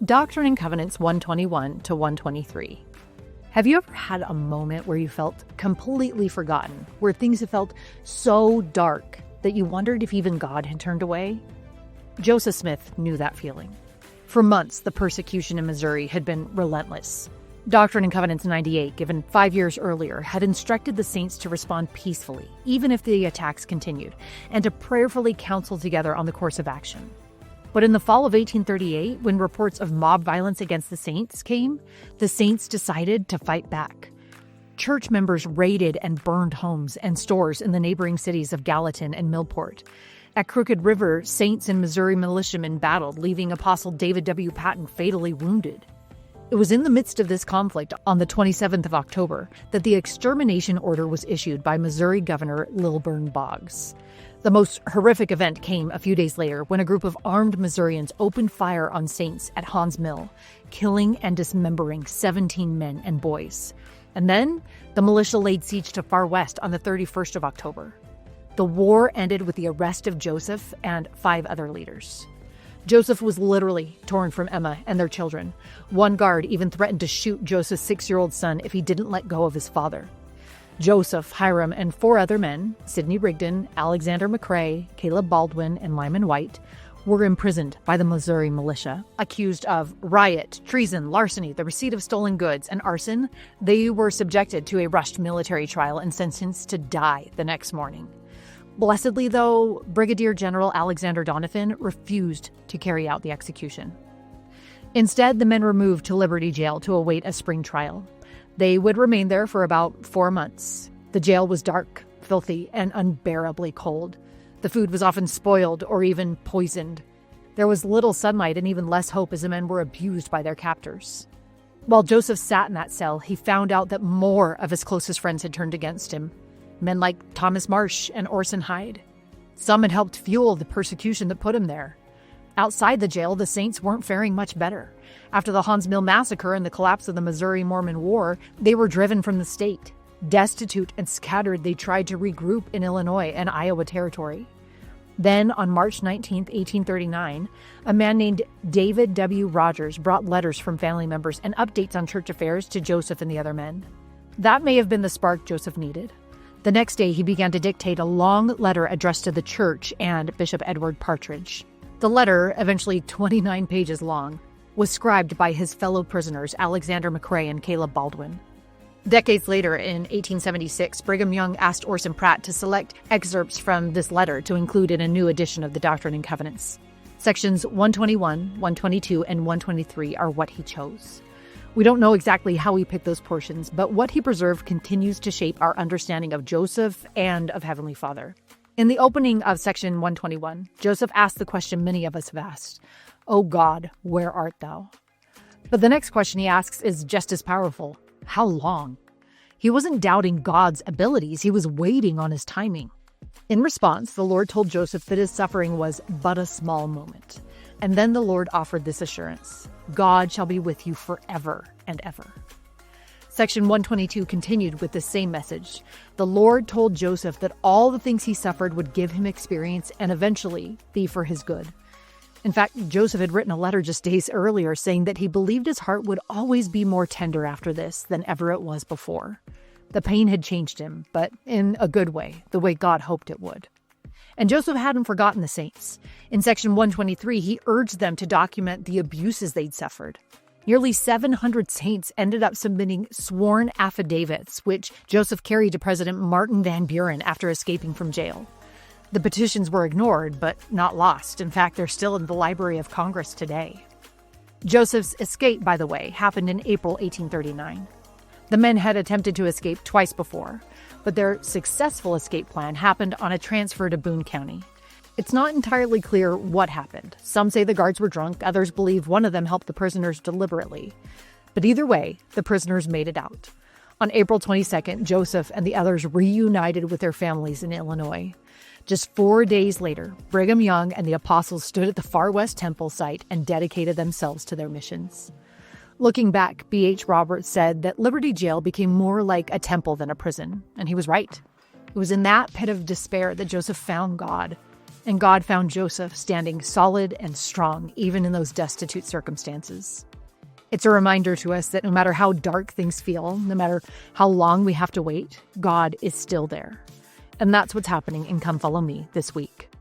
Doctrine and Covenants 121 to 123. Have you ever had a moment where you felt completely forgotten, where things have felt so dark that you wondered if even God had turned away? Joseph Smith knew that feeling. For months, the persecution in Missouri had been relentless. Doctrine and Covenants 98, given 5 years earlier, had instructed the saints to respond peacefully, even if the attacks continued, and to prayerfully counsel together on the course of action. But in the fall of 1838, when reports of mob violence against the saints came, the saints decided to fight back. Church members raided and burned homes and stores in the neighboring cities of Gallatin and Millport. At Crooked River, saints and Missouri militiamen battled, leaving Apostle David W. Patton fatally wounded. It was in the midst of this conflict, on the 27th of October, that the extermination order was issued by Missouri Governor Lilburn Boggs. The most horrific event came a few days later when a group of armed Missourians opened fire on saints at Haun's Mill, killing and dismembering 17 men and boys. And then the militia laid siege to Far West on the 31st of October. The war ended with the arrest of Joseph and 5 other leaders. Joseph was literally torn from Emma and their children. One guard even threatened to shoot Joseph's 6-year-old son if he didn't let go of his father. Joseph, Hiram, and 4 other men, Sidney Rigdon, Alexander McCrae, Caleb Baldwin, and Lyman White, were imprisoned by the Missouri militia. Accused of riot, treason, larceny, the receipt of stolen goods, and arson, they were subjected to a rushed military trial and sentenced to die the next morning. Blessedly, though, Brigadier General Alexander Doniphan refused to carry out the execution. Instead, the men were moved to Liberty Jail to await a spring trial. They would remain there for about 4 months. The jail was dark, filthy, and unbearably cold. The food was often spoiled or even poisoned. There was little sunlight and even less hope as the men were abused by their captors. While Joseph sat in that cell, he found out that more of his closest friends had turned against him. Men like Thomas Marsh and Orson Hyde. Some had helped fuel the persecution that put him there. Outside the jail, the saints weren't faring much better. After the Haun's Mill massacre and the collapse of the Missouri Mormon War, they were driven from the state. Destitute and scattered, they tried to regroup in Illinois and Iowa Territory. Then, on March 19, 1839, a man named David W. Rogers brought letters from family members and updates on church affairs to Joseph and the other men. That may have been the spark Joseph needed. The next day, he began to dictate a long letter addressed to the church and Bishop Edward Partridge. The letter, eventually 29 pages long, was scribed by his fellow prisoners Alexander McCrae and Caleb Baldwin. Decades later, in 1876, Brigham Young asked Orson Pratt to select excerpts from this letter to include in a new edition of the Doctrine and Covenants. Sections 121, 122, and 123 are what he chose. We don't know exactly how he picked those portions, but what he preserved continues to shape our understanding of Joseph and of Heavenly Father. In the opening of section 121, Joseph asked the question many of us have asked, "O God, where art thou?" But the next question he asks is just as powerful. How long? He wasn't doubting God's abilities, he was waiting on his timing. In response, the Lord told Joseph that his suffering was but a small moment. And then the Lord offered this assurance: God shall be with you forever and ever. Section 122 continued with the same message. The Lord told Joseph that all the things he suffered would give him experience and eventually be for his good. In fact, Joseph had written a letter just days earlier saying that he believed his heart would always be more tender after this than ever it was before. The pain had changed him, but in a good way, the way God hoped it would. And Joseph hadn't forgotten the saints. In section 123, he urged them to document the abuses they'd suffered. Nearly 700 saints ended up submitting sworn affidavits, which Joseph carried to President Martin Van Buren after escaping from jail. The petitions were ignored, but not lost. In fact, they're still in the Library of Congress today. Joseph's escape, by the way, happened in April 1839. The men had attempted to escape twice before, but their successful escape plan happened on a transfer to Boone County. It's not entirely clear what happened. Some say the guards were drunk, others believe one of them helped the prisoners deliberately. But either way, the prisoners made it out. On April 22nd, Joseph and the others reunited with their families in Illinois. Just 4 days later, Brigham Young and the apostles stood at the Far West Temple site and dedicated themselves to their missions. Looking back, B.H. Roberts said that Liberty Jail became more like a temple than a prison, and he was right. It was in that pit of despair that Joseph found God. And God found Joseph standing solid and strong, even in those destitute circumstances. It's a reminder to us that no matter how dark things feel, no matter how long we have to wait, God is still there. And that's what's happening in Come Follow Me this week.